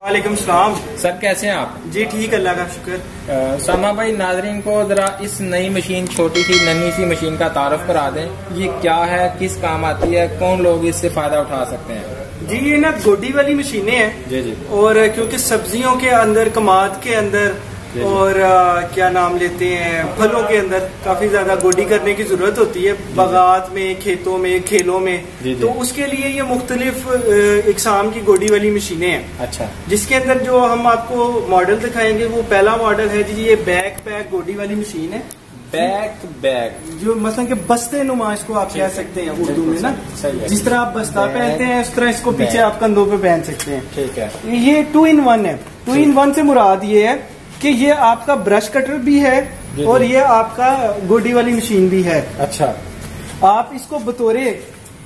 वालेकुम सलाम सर, कैसे हैं आप? जी ठीक, अल्लाह का शुक्र। समा भाई, नाजरीन को जरा इस नई मशीन, छोटी सी नन्ही सी मशीन का तारुफ करा दें। ये क्या है, किस काम आती है, कौन लोग इससे फायदा उठा सकते हैं? जी ये ना गोडी वाली मशीनें हैं। जी जी। और क्योंकि सब्जियों के अंदर, कमाद के अंदर और क्या नाम लेते हैं, फलों के अंदर काफी ज्यादा गोडी करने की जरूरत होती है, बागात में, खेतों में, खेलों में। तो उसके लिए ये मुख्तलिफ इकसाम की गोडी वाली मशीनें हैं। अच्छा। जिसके अंदर जो हम आपको मॉडल दिखाएंगे वो पहला मॉडल है जी, ये बैक पैक गोडी वाली मशीन है। बैक बैग जो मतलब कि बस्ते नुमा इसको आप कह सकते हैं उर्दू में ना। सही है। जिस तरह आप बस्ता पहनते हैं उस तरह इसको पीछे आप कंधों पे पहन सकते हैं। ठीक है। ये 2 in 1 है। 2 in 1 से मुराद ये है कि ये आपका ब्रश कटर भी है और ये आपका गोडी वाली मशीन भी है। अच्छा। आप इसको बतौरे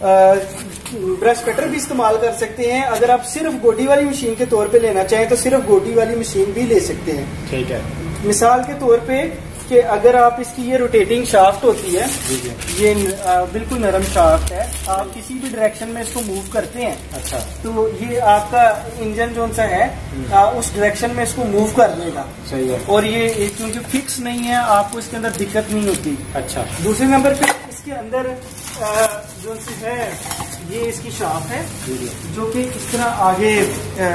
ब्रश कटर भी इस्तेमाल कर सकते हैं। अगर आप सिर्फ गोडी वाली मशीन के तौर पे लेना चाहें तो सिर्फ गोडी वाली मशीन भी ले सकते हैं। ठीक है। मिसाल के तौर पे कि अगर आप इसकी ये रोटेटिंग शाफ्ट होती है, ये बिल्कुल नरम शाफ्ट है, आप किसी भी डायरेक्शन में इसको मूव करते हैं। अच्छा। तो ये आपका इंजन जो सा है उस डायरेक्शन में इसको मूव कर लेगा। सही है। और ये क्योंकि फिक्स नहीं है, आपको इसके अंदर दिक्कत नहीं होती। अच्छा। दूसरे नंबर पे इसके अंदर जो सी है ये इसकी शाफ्ट है जो कि इस तरह आगे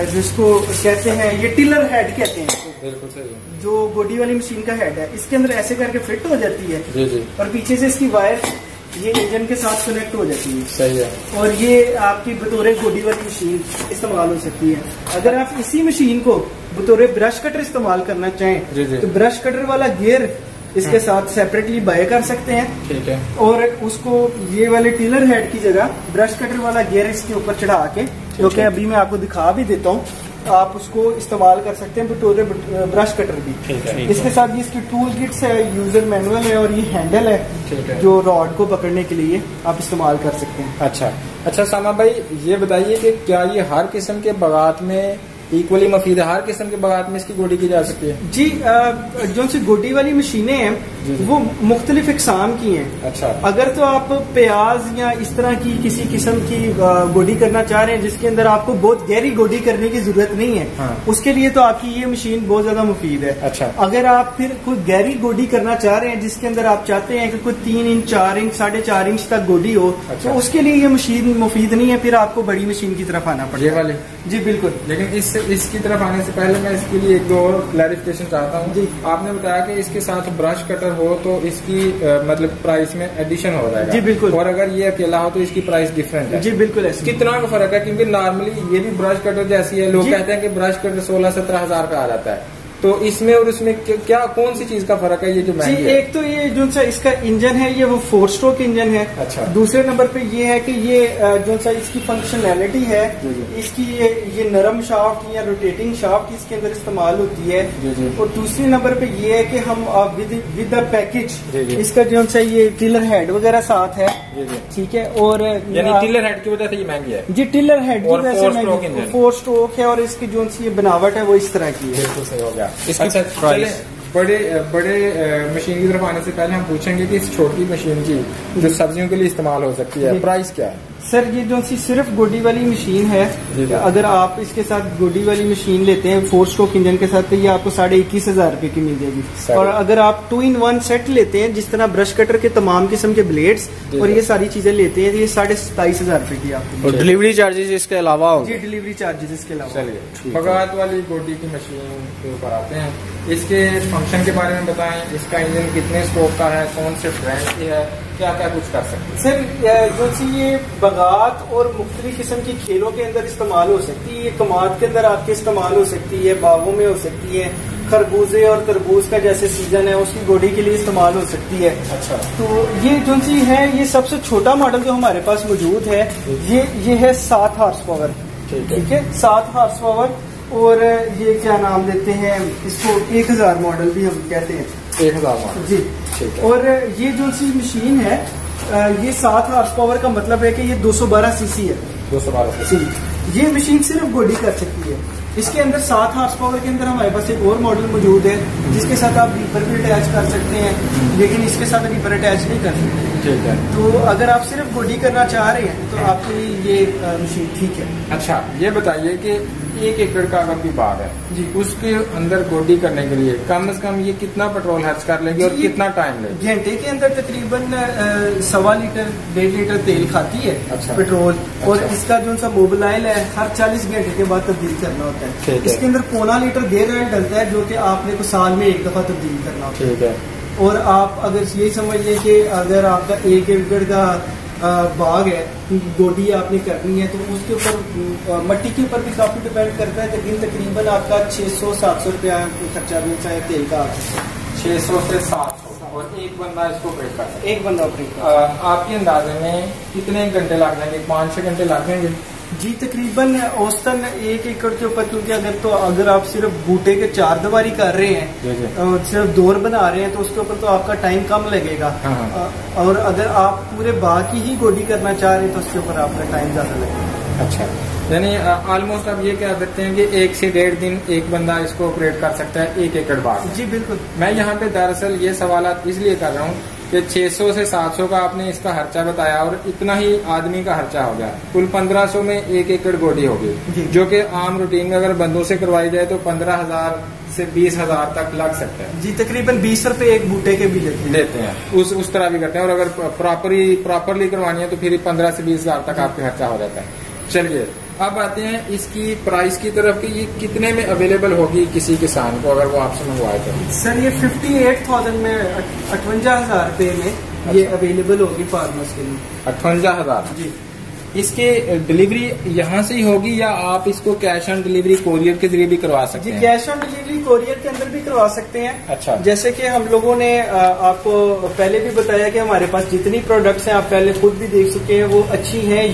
जिसको कहते हैं, ये टिलर हेड कहते हैं इसको। बिल्कुल सही है। जो गोडी वाली मशीन का हेड है इसके अंदर ऐसे करके फिट हो जाती है। जी जी। और पीछे से इसकी वायर ये इंजन के साथ कनेक्ट हो जाती है। सही है। और ये आपकी बतौर गोडी वाली मशीन इस्तेमाल हो सकती है। अगर आप इसी मशीन को बतौर ब्रश कटर इस्तेमाल करना चाहें तो ब्रश कटर वाला गियर इसके साथ सेपरेटली बाय कर सकते हैं। ठीक है। और उसको ये वाले टिलर हेड की जगह ब्रश कटर वाला गियर इसके ऊपर चढ़ा के, जो कि अभी मैं आपको दिखा भी देता हूँ, आप उसको इस्तेमाल कर सकते हैं बतौर ब्रश कटर भी। ठीक है। इसके साथ ये इसकी टूल किट्स है, यूजर मैनुअल है और ये हैंडल है जो रॉड को पकड़ने के लिए आप इस्तेमाल कर सकते हैं। अच्छा अच्छा। सामा भाई, ये बताइए कि क्या ये हर किस्म के बागात में इक्वली मुफीद है? हर किस्म के बागात में इसकी गोडी की जा सकती है? जी, जो सी गोडी वाली मशीनें हैं वो मुख्तलिफ इकसाम की हैं। अच्छा। अगर तो आप प्याज या इस तरह की किसी किस्म की गोडी करना चाह रहे हैं जिसके अंदर आपको बहुत गहरी गोडी करने की जरूरत नहीं है, हाँ। उसके लिए तो आपकी ये मशीन बहुत ज्यादा मुफीद है। अच्छा। अगर आप फिर कोई गहरी गोडी करना चाह रहे हैं जिसके अंदर आप चाहते हैं कि कोई 3 इंच, 4 इंच, 4.5 इंच तक गोडी हो, अच्छा। तो उसके लिए ये मशीन मुफीद नहीं है, फिर आपको बड़ी मशीन की तरफ आना पड़ेगा। ये वाली? जी बिल्कुल। लेकिन इसकी तरफ आने से पहले मैं इसके लिए एक दो और क्लैरिफिकेशन चाहता हूँ। जी। आपने बताया कि इसके साथ ब्रश कटर हो तो इसकी मतलब प्राइस में एडिशन हो जाएगा। जी बिल्कुल। और अगर ये अकेला हो तो इसकी प्राइस डिफरेंट है। जी बिल्कुल। कितना का फर्क है? क्योंकि नॉर्मली ये भी ब्रश कटर जैसी है, लोग कहते हैं कि ब्रश कटर 16-17 हजार का आ जाता है, तो इसमें और उसमें क्या कौन सी चीज का फर्क है ये जो महंगी है? एक तो ये जो सा इसका इंजन है ये वो 4 स्ट्रोक इंजन है। अच्छा। दूसरे नंबर पे ये है कि ये जो सा इसकी फंक्शनैलिटी है, इसकी ये नरम शाफ्ट या रोटेटिंग शाफ्ट इसके अंदर इस्तेमाल होती है। और दूसरे नंबर पे ये है कि हम विद द पैकेज इसका जो सा ये टिलर हेड वगैरह साथ है। ठीक है। और यानी टिलर हेड की वजह से ये महंगी है? जी, टिलर हेड की वजह से 4 स्ट्रोक है और इसकी जो सी बनावट है वो इस तरह की है। बिल्कुल सही हो गया। इसकी प्राइस बड़े मशीन की तरफ आने से पहले हम पूछेंगे कि इस छोटी मशीन की जो सब्जियों के लिए इस्तेमाल हो सकती है, प्राइस क्या है? सर ये जो सी सिर्फ गोडी वाली मशीन है, अगर आप इसके साथ गोडी वाली मशीन लेते हैं 4 स्ट्रोक इंजन के साथ तो ये आपको 21,500 रुपए की मिल जाएगी। और अगर आप 2 in 1 सेट लेते हैं जिस तरह ब्रश कटर के तमाम किस्म के ब्लेड्स और ये सारी चीजें लेते हैं तो ये 27,500 रुपए की आपको। और डिलीवरी चार्जेस इसके अलावा होंगे? जी, डिलीवरी चार्जेस इसके अलावा। चलिए बगात वाली गोडी की मशीन के ऊपर आते हैं। इसके फंक्शन के बारे में बताएं। इसका इंजन कितने स्ट्रोक का है, कौन से ब्रांड की है, क्या क्या कुछ कर सकते हैं? सर जो सी ये बगात और मुख्तलिफ किस्म की खेलों के अंदर इस्तेमाल हो सकती है, ये कमाद के अंदर आपके इस्तेमाल हो सकती है, बागों में हो सकती है, खरबूजे और तरबूज का जैसे सीजन है उसकी गोडी के लिए इस्तेमाल हो सकती है। अच्छा। तो ये जो सी है ये सबसे छोटा मॉडल जो हमारे पास मौजूद है ये है 7 हॉर्स पावर। ठीक है, 7 हॉर्स पावर। और ये क्या नाम देते हैं इसको, 1000 मॉडल भी हम कहते हैं। 1000 मॉडल। जी। और ये जो सी मशीन है ये 7 हॉर्स पावर का मतलब है कि ये 212 सीसी है। 212 सीसी। ये मशीन सिर्फ गोडी कर सकती है। इसके अंदर 7 हॉर्स पावर के अंदर हमारे पास एक और मॉडल मौजूद है जिसके साथ आप रीपर भी अटैच कर सकते हैं, लेकिन इसके साथ रीपर अटैच नहीं कर सकते। ठीक है। तो अगर आप सिर्फ गोडी करना चाह रहे हैं तो आपके लिए ये मशीन ठीक है। अच्छा, ये बताइए कि 1 एकड़ का अगर भी बाग है जी, उसके अंदर गोडी करने के लिए कम से कम ये कितना पेट्रोल खर्च कर लेगी और कितना टाइम लेगी? घंटे के अंदर तकरीबन 1.25 लीटर 1.5 लीटर तेल खाती है। अच्छा। पेट्रोल। और अच्छा। इसका जो सा मोबिलाइल है हर 40 घंटे के बाद तब्दील करना होता है। ठीक है। इसके अंदर 0.25 लीटर गेयर ऑयल डलता है जो कि आपने को साल में एक दफा तब्दील करना होता है। ठीक है। और आप अगर यही समझ लें कि अगर आपका 1 एकड़ का बाग है, गोडी आपने करनी है, तो उसके ऊपर मट्टी के ऊपर भी काफी डिपेंड करता है। लेकिन तकरीबन आपका 600-700 रुपया खर्चा मिलता है तेल का। 600 से 700 और एक बंदा इसको ऑपरेट करता है? एक बंदा ऑपरेट करता है। आपके अंदाजे में कितने घंटे लग जाएंगे? 5-6 घंटे लग जाएंगे जी? तकरीबन औसतन 1 एकड़ के ऊपर, क्योंकि अगर आप सिर्फ बूटे के 4 दीवारी कर रहे हैं और सिर्फ दौर बना रहे हैं तो उसके ऊपर तो आपका टाइम कम लगेगा। और अगर आप पूरे बाग की ही गोडी करना चाह रहे हैं तो उसके ऊपर आपका टाइम ज्यादा लगेगा। अच्छा, यानी ऑलमोस्ट आप ये कह सकते हैं कि 1 से 1.5 दिन एक बंदा इसको ऑपरेट कर सकता है 1 एकड़ बाग? जी बिल्कुल। मैं यहाँ पे दरअसल ये सवाल इसलिए कर रहा हूँ कि 600 से 700 का आपने इसका खर्चा बताया और इतना ही आदमी का खर्चा हो गया, कुल 1500 में 1 एकड़ गोडी होगी, जो कि आम रूटीन में अगर बंदों से करवाई जाए तो 15,000 से 20,000 तक लग सकता है। जी, तकरीबन 20 रुपए एक बूटे के भी लेते हैं। उस तरह भी करते हैं। और अगर प्रॉपरली करवानी है तो फिर 15 से 20,000 तक आपका खर्चा हो जाता है। चलिए अब आते हैं इसकी प्राइस की तरफ कि ये कितने में अवेलेबल होगी किसी किसान को अगर वो आपसे मंगवाए तो? सर ये 58,000 में 58,000 रुपए में ये अवेलेबल होगी फार्मर्स के लिए। 58,000 जी। इसके डिलीवरी यहाँ से ही होगी या आप इसको कैश ऑन डिलीवरी कोरियर के जरिए भी करवा सकते हैं? जी, कैश ऑन डिलीवरी कोरियर के अंदर भी करवा सकते हैं। अच्छा। जैसे कि हम लोगों ने आपको पहले भी बताया कि हमारे पास जितनी प्रोडक्ट्स हैं आप पहले खुद भी देख चुके हैं, वो अच्छी हैं,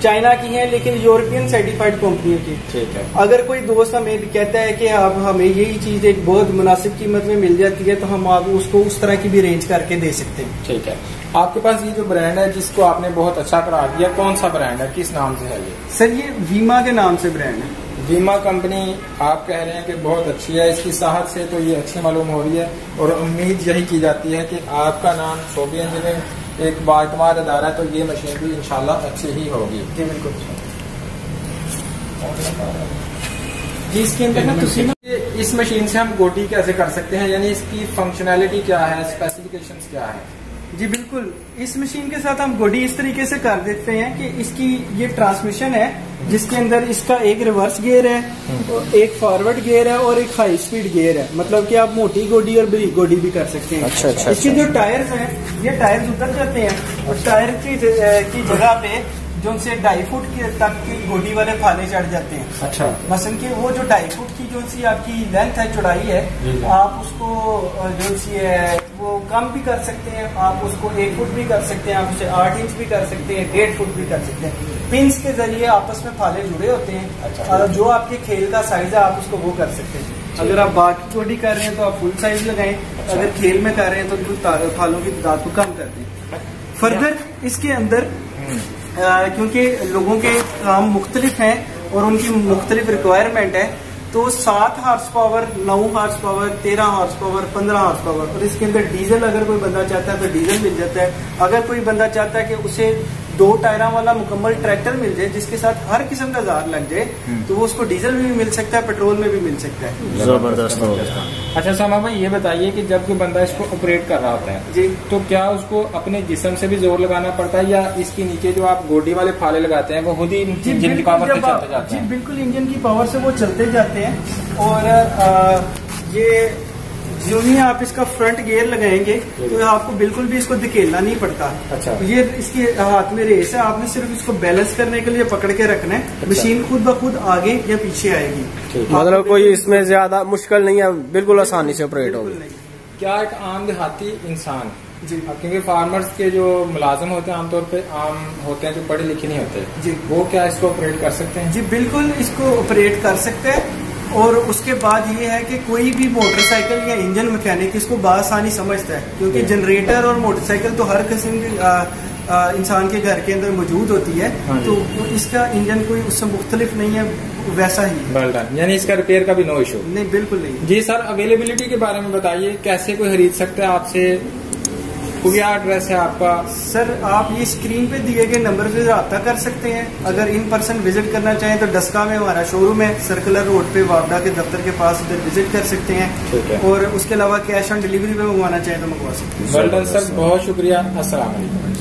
चाइना की हैं लेकिन यूरोपियन सर्टिफाइड कंपनियों की। ठीक है। अगर कोई दोस्त हमें कहता है कि अब हमें यही चीज एक बहुत मुनासिब कीमत में मिल जाती है तो हम आप उसको उस तरह की भी रेंज करके दे सकते हैं। ठीक है। आपके पास ये जो ब्रांड है जिसको आपने बहुत अच्छा करार दिया, कौन सा ब्रांड है, किस नाम से है ये? सर ये वीमा के नाम से ब्रांड है। वीमा कंपनी आप कह रहे हैं कि बहुत अच्छी है, इसकी साहत से तो ये अच्छी मालूम हो रही है और उम्मीद यही की जाती है कि आपका नाम शोबी इंजीनियरिंग एक बाएतमाद अदारा है तो ये मशीन भी इंशाल्लाह अच्छी ही होगी। जी बिल्कुल जी। इसके अंदर ना इस मशीन से हम गोडी कैसे कर सकते हैं, यानी इसकी फंक्शनैलिटी क्या है, स्पेसिफिकेशंस क्या है? जी बिल्कुल, इस मशीन के साथ हम गोडी इस तरीके से कर देते हैं कि इसकी ये ट्रांसमिशन है जिसके अंदर इसका एक रिवर्स गियर है, एक फॉरवर्ड गियर है और एक हाई स्पीड गियर है। मतलब कि आप मोटी गोडी और बड़ी गोडी भी कर सकते हैं। अच्छा। इसके जो टायर्स हैं ये टायर्स उतर जाते हैं और टायर की जगह पे जो उनसे 2.5 फुट तक की गोडी वाले फाले चढ़ जाते हैं। अच्छा। मसलन कि वो जो 2.5 फुट की जो सी आपकी लेंथ है, चौड़ाई है, आप उसको जो सी है वो कम भी कर सकते हैं, आप उसको 1 फुट भी कर सकते हैं, आप उसे 8 इंच भी कर सकते हैं, 1.5 फुट भी कर सकते हैं। पिंस के जरिए आपस में फाले जुड़े होते हैं। अच्छा। और जो आपके खेल का साइज है आप उसको वो कर सकते हैं। अगर आप बाग की गोडी कर रहे हैं तो आप फुल साइज लगाएं। अच्छा। अगर खेल में कर रहे हैं तो फालों की तादाद को कम कर दें। फर्दर इसके अंदर क्योंकि लोगों के काम मुख्तलिफ हैं और उनकी मुख्तलिफ रिक्वायरमेंट है, तो 7 horsepower, 9 horsepower, 13 horsepower, 15 horsepower और इसके अंदर डीजल अगर कोई बंदा चाहता है तो डीजल मिल जाता है। अगर कोई बंदा चाहता है कि उसे 2 टायरों वाला मुकम्मल ट्रैक्टर मिल जाए जिसके साथ हर किस्म का जार लग जाए तो वो उसको डीजल में भी मिल सकता है, पेट्रोल में भी मिल सकता है। जबरदस्त हो गया। अच्छा सामा भाई, ये बताइए कि जब कोई बंदा इसको ऑपरेट कर रहा होता है जी, तो क्या उसको अपने जिस्म से भी जोर लगाना पड़ता है या इसके नीचे जो आप गोडी वाले फाले लगाते हैं वो खुद ही इंजन की पावर से चलते जाते हैं? जी बिल्कुल, इंजन की पावर से वो चलते जाते हैं। और ये जो ही आप इसका फ्रंट गियर लगाएंगे तो आपको बिल्कुल भी इसको धकेलना नहीं पड़ता। अच्छा। ये इसके हाथ में रेस है, आपने सिर्फ इसको बैलेंस करने के लिए पकड़ के रखना है। अच्छा। मशीन खुद ब खुद आगे या पीछे आएगी। मतलब कोई इसमें ज्यादा मुश्किल नहीं है, बिल्कुल आसानी से ऑपरेट होगी। क्या एक आम देहाती इंसान जी, क्योंकि फार्मर्स के जो मुलाजिम होते हैं आमतौर पे आम होते हैं जो पढ़े लिखे नहीं होते जी, वो क्या इसको ऑपरेट कर सकते हैं? जी बिल्कुल इसको ऑपरेट कर सकते हैं। और उसके बाद ये है कि कोई भी मोटरसाइकिल या इंजन मैकेनिक इसको बासानी समझता है, क्योंकि जनरेटर और मोटरसाइकिल तो हर किस्म की इंसान के घर के अंदर मौजूद होती है। तो इसका इंजन कोई उससे मुख्तलिफ नहीं है, वैसा ही है। यानी इसका रिपेयर का भी नो इशू? नहीं, बिल्कुल नहीं। जी सर, अवेलेबिलिटी के बारे में बताइए, कैसे कोई खरीद सकता है आपसे? क्या एड्रेस है आपका? सर आप ये स्क्रीन पे दिए गए नंबर पे रब्ता कर सकते हैं। अगर इन पर्सन विजिट करना चाहें तो डस्का में हमारा शोरूम है, सर्कुलर रोड पे वापडा के दफ्तर के पास, उधर विजिट कर सकते हैं। और उसके अलावा कैश ऑन डिलीवरी पे मंगवाना चाहें तो मंगवा सकते हैं। वेल डन सर, बहुत शुक्रिया। अस्सलाम वालेकुम।